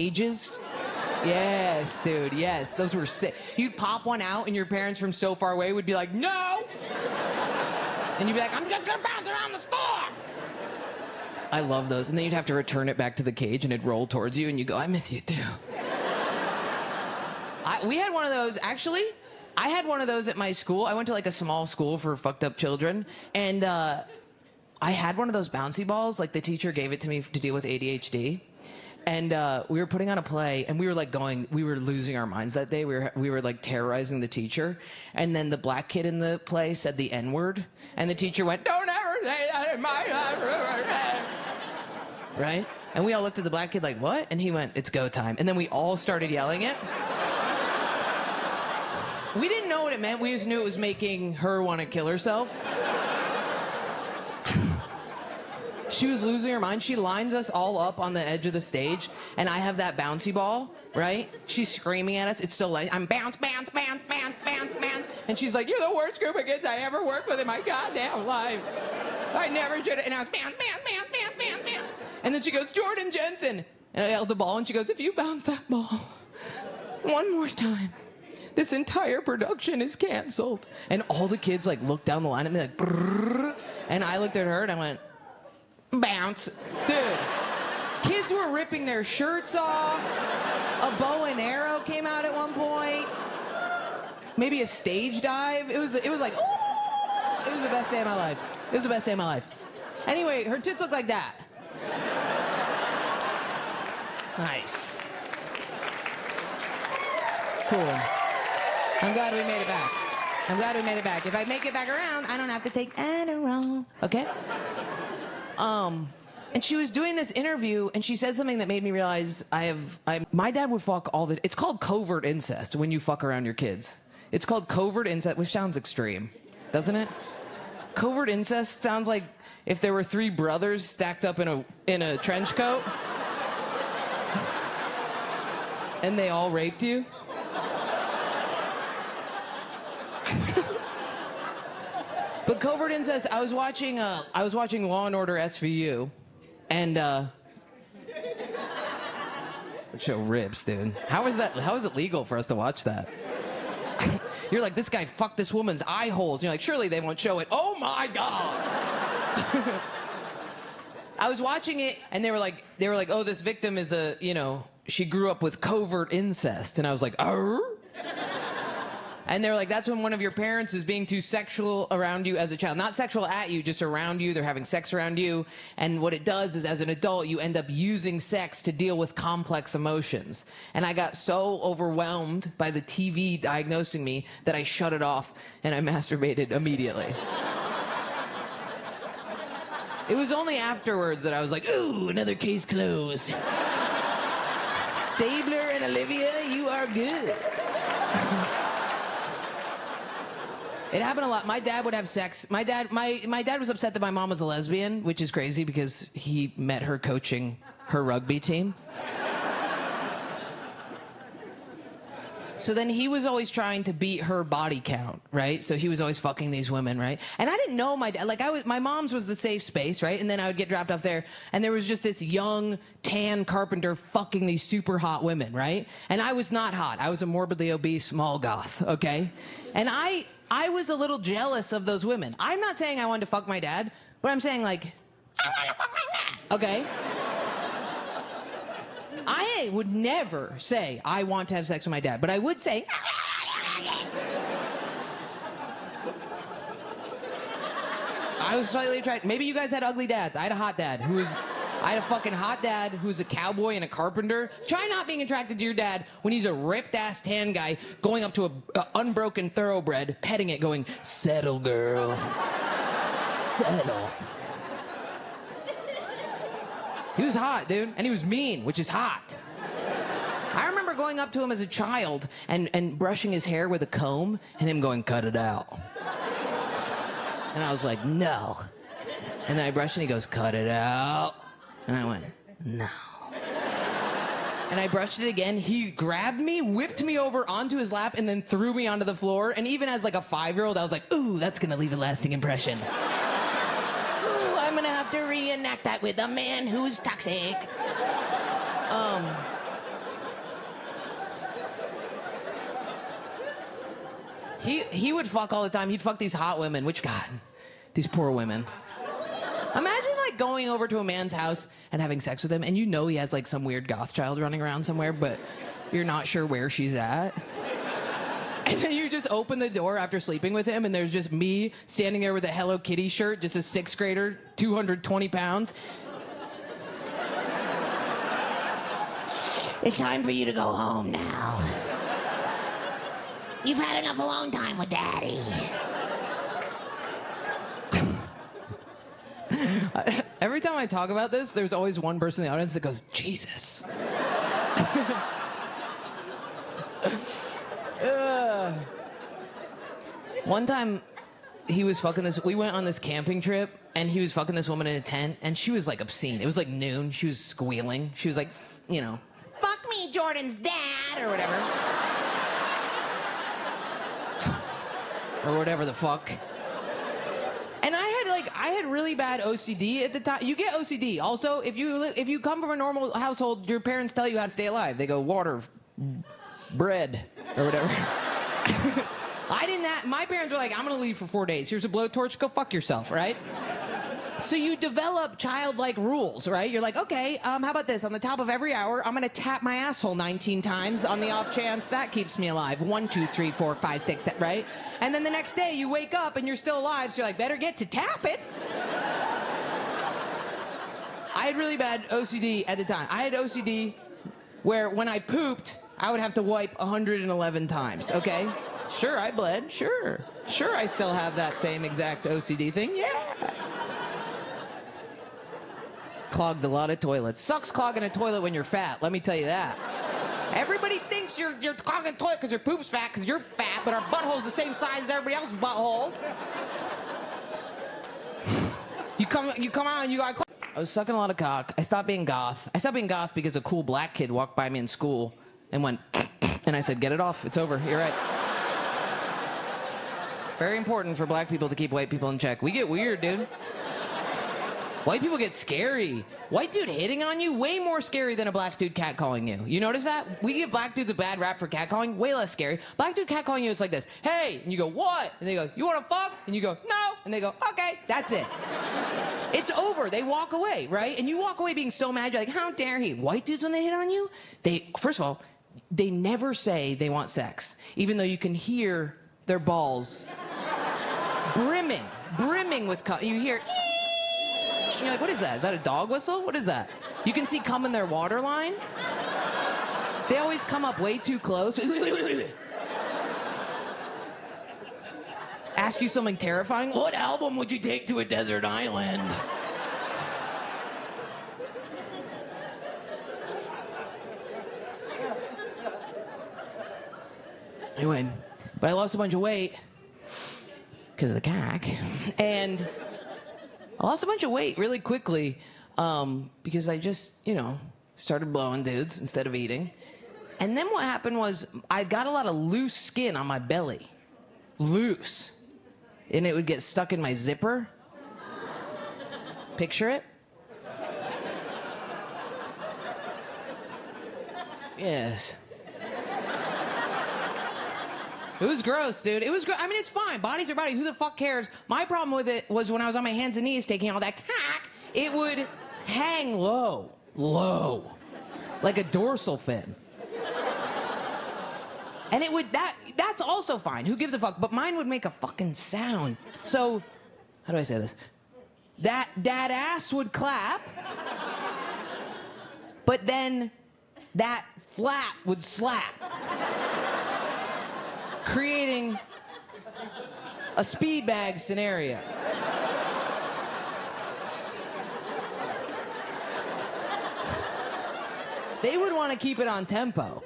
ages. Yes, dude, yes. Those were sick. You'd pop one out and your parents from so far away would be like, no! And you'd be like, I'm just gonna bounce around the store! I love those. And then you'd have to return it back to the cage and it'd roll towards you and you go, I miss you too. We had one of those, actually, I had one of those at my school. I went to like a small school for fucked up children. And I had one of those bouncy balls. Like the teacher gave it to me to deal with ADHD. And we were putting on a play, and we were losing our minds that day. We were like terrorizing the teacher. And then the black kid in the play said the N-word, and the teacher went, "Don't ever say that in my life." Right? And we all looked at the black kid like, what? And he went, "It's go time." And then we all started yelling it. We didn't know what it meant. We just knew it was making her want to kill herself. She was losing her mind. She lines us all up on the edge of the stage, and I have that bouncy ball, right? She's screaming at us. It's still like, I'm bounce, bounce, bounce, bounce, bounce, bounce. And she's like, you're the worst group of kids I ever worked with in my goddamn life. I never should have. And I was bounce, bounce, bounce, bounce, bounce, bounce. And then she goes, Jordan Jensen. And I held the ball, and she goes, if you bounce that ball one more time, this entire production is canceled. And all the kids like looked down the line at me like, brrr. And I looked at her, and I went, bounce. Dude, kids were ripping their shirts off. A bow and arrow came out at one point. Maybe a stage dive. It was like, ooh! It was the best day of my life. It was the best day of my life. Anyway, her tits look like that. Nice. Cool. I'm glad we made it back. I'm glad we made it back. If I make it back around, I don't have to take Adderall. Okay? And she was doing this interview, and she said something that made me realize my dad would fuck all the, it's called covert incest when you fuck around your kids. It's called covert incest, which sounds extreme, doesn't it? Covert incest sounds like if there were three brothers stacked up in a trench coat, and they all raped you. But covert incest, I was watching Law and Order SVU, and that show rips, dude. How is it legal for us to watch that? You're like, this guy fucked this woman's eye holes. And you're like, surely they won't show it. Oh my God. I was watching it, and they were like, oh, this victim is she grew up with covert incest. And I was like, arr? And they were like, that's when one of your parents is being too sexual around you as a child. Not sexual at you, just around you. They're having sex around you. And what it does is, as an adult, you end up using sex to deal with complex emotions. And I got so overwhelmed by the TV diagnosing me that I shut it off and I masturbated immediately. It was only afterwards that I was like, ooh, another case closed. Stabler and Olivia, you are good. It happened a lot. My dad would have sex. My dad was upset that my mom was a lesbian, which is crazy because he met her coaching her rugby team. So then he was always trying to beat her body count, right? So he was always fucking these women, right? And I didn't know my dad. Like, my mom's was the safe space, right? And then I would get dropped off there, and there was just this young, tan carpenter fucking these super hot women, right? And I was not hot. I was a morbidly obese, small goth, okay? And I was a little jealous of those women. I'm not saying I wanted to fuck my dad, but I'm saying, like, I want to fuck my dad. Okay? I would never say I want to have sex with my dad, but I would say, I was slightly attracted. Maybe you guys had ugly dads. I had a hot dad I had a fucking hot dad who's a cowboy and a carpenter. Try not being attracted to your dad when he's a ripped-ass tan guy going up to a unbroken thoroughbred, petting it, going, settle, girl. Settle. He was hot, dude, and he was mean, which is hot. I remember going up to him as a child and brushing his hair with a comb, and him going, cut it out. And I was like, no. And then I brushed it, and he goes, cut it out. And I went, no. And I brushed it again. He grabbed me, whipped me over onto his lap, and then threw me onto the floor. And even as like a 5-year-old, I was like, ooh, that's gonna leave a lasting impression. Ooh, I'm gonna have to reenact that with a man who's toxic. He would fuck all the time. He'd fuck these hot women, which, God, these poor women. Imagine, like, going over to a man's house and having sex with him, and you know he has, like, some weird goth child running around somewhere, but you're not sure where she's at. And then you just open the door after sleeping with him, and there's just me standing there with a Hello Kitty shirt, just a 6th grader, 220 pounds. It's time for you to go home now. You've had enough alone time with Daddy. Every time I talk about this, there's always one person in the audience that goes, Jesus. One time, he was fucking this, we went on this camping trip, and he was fucking this woman in a tent, and she was, like, obscene. It was, like, noon. She was squealing. She was like, you know, fuck me, Jordan's dad, or whatever. Or whatever the fuck. And I had really bad OCD at the time. You get OCD. Also, if you come from a normal household, your parents tell you how to stay alive. They go, water, bread, or whatever. I didn't have, my parents were like, I'm gonna leave for 4 days. Here's a blowtorch, go fuck yourself, right? So you develop childlike rules, right? You're like, okay, how about this? On the top of every hour, I'm gonna tap my asshole 19 times on the off chance that keeps me alive. 1, 2, 3, 4, 5, 6, 7, right? And then the next day you wake up and you're still alive, so you're like, better get to tap it. I had really bad OCD at the time. I had OCD where when I pooped, I would have to wipe 111 times, okay? Sure, I bled, sure. Sure, I still have that same exact OCD thing, yeah. Clogged a lot of toilets. Sucks clogging a toilet when you're fat, let me tell you that. Everybody thinks you're clogging a toilet because your poop's fat because you're fat, but our butthole's the same size as everybody else's butthole. You come out and you got. I was sucking a lot of cock. I stopped being goth. I stopped being goth because a cool black kid walked by me in school and went, and I said, get it off, it's over, you're right. Very important for black people to keep white people in check. We get weird, dude. White people get scary. White dude hitting on you, way more scary than a black dude catcalling you. You notice that? We give black dudes a bad rap for catcalling, way less scary. Black dude catcalling you, it's like this. Hey, and you go, what? And they go, you wanna fuck? And you go, no. And they go, okay, that's it. It's over, they walk away, right? And you walk away being so mad, you're like, how dare he? White dudes, when they hit on you, first of all, they never say they want sex, even though you can hear their balls brimming with cum. You hear, and you're like, what is that? Is that a dog whistle? What is that? You can see cum in their water line. They always come up way too close. Ask you something terrifying. What album would you take to a desert island? Anyway, but I lost a bunch of weight because of the cock, and I lost a bunch of weight really quickly because I just, started blowing dudes instead of eating. And then what happened was I got a lot of loose skin on my belly. Loose. And it would get stuck in my zipper. Picture it. Yes. It was gross, dude. It was gross. I mean, it's fine. Bodies are bodies. Who the fuck cares? My problem with it was when I was on my hands and knees taking all that cock, it would hang low. Like a dorsal fin. And it would, that's also fine. Who gives a fuck? But mine would make a fucking sound. So, how do I say this? That ass would clap, but then that flap would slap, creating a speed bag scenario. They would want to keep it on tempo.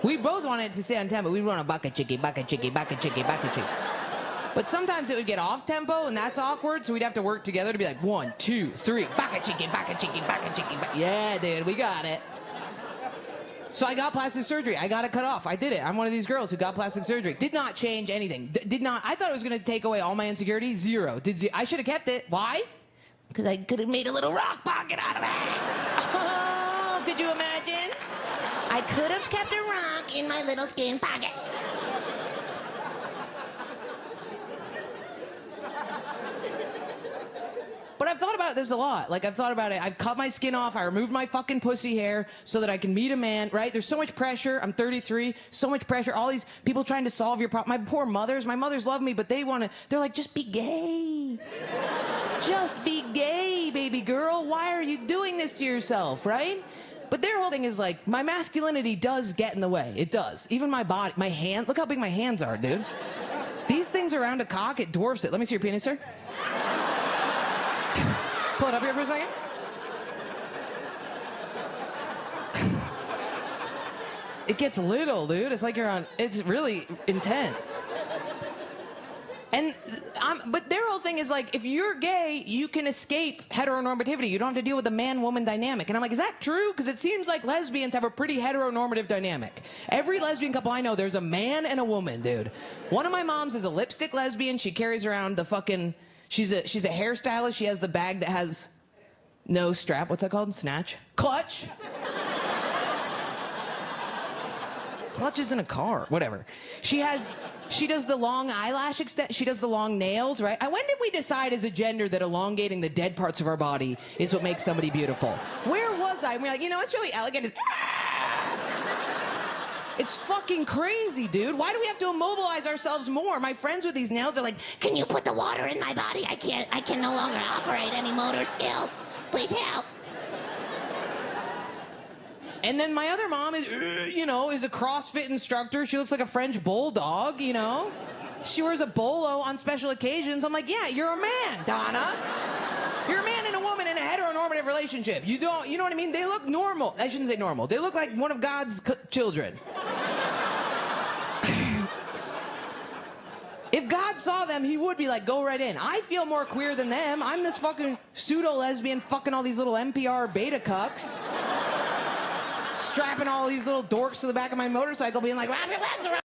We both wanted it to stay on tempo. We'd want a bucket chicky, bucket chicky, bucket chicky, bucket chicky. But sometimes it would get off tempo, and that's awkward, so we'd have to work together to be like, 1, 2, 3, bucket chicky, bucket chicky, bucket chicky. Yeah, dude, we got it. So I got plastic surgery. I got it cut off. I did it. I'm one of these girls who got plastic surgery. Did not change anything. I thought it was going to take away all my insecurity. Zero. I should have kept it. Why? Because I could have made a little rock pocket out of it. Oh, could you imagine? I could have kept a rock in my little skin pocket. I've thought about this a lot. Like, I've thought about it. I've cut my skin off. I removed my fucking pussy hair so that I can meet a man, right? There's so much pressure. I'm 33. So much pressure. All these people trying to solve your problem. My poor mothers. My mothers love me, but they're like, just be gay. Just be gay, baby girl. Why are you doing this to yourself, right? But their whole thing is like, my masculinity does get in the way. It does. Even my body, my hand. Look how big my hands are, dude. These things around a cock, it dwarfs it. Let me see your penis, sir. Pull it up here for a second. It gets little, dude. It's like it's really intense. And but their whole thing is like, if you're gay, you can escape heteronormativity. You don't have to deal with the man-woman dynamic. And I'm like, is that true? Because it seems like lesbians have a pretty heteronormative dynamic. Every lesbian couple I know, there's a man and a woman, dude. One of my moms is a lipstick lesbian. She carries around the fucking... She's a hairstylist. She has the bag that has no strap. What's that called? Snatch? Clutch? Clutch is in a car. Whatever. She does the long eyelash extent. She does the long nails, right? When did we decide as a gender that elongating the dead parts of our body is what makes somebody beautiful? Where was I? And we're like, it's really elegant. It's fucking crazy, dude. Why do we have to immobilize ourselves more? My friends with these nails are like, Can you put the water in my body? I can no longer operate any motor skills. Please help. and then my other mom is a CrossFit instructor. She looks like a French bulldog, She wears a bolo on special occasions. I'm like, yeah, you're a man, Donna. You're a man and a woman in a heteronormative relationship. You know what I mean? They look normal. I shouldn't say normal. They look like one of God's children. If God saw them, he would be like, go right in. I feel more queer than them. I'm this fucking pseudo-lesbian fucking all these little NPR beta cucks. Strapping all these little dorks to the back of my motorcycle being like, wrap your legs around.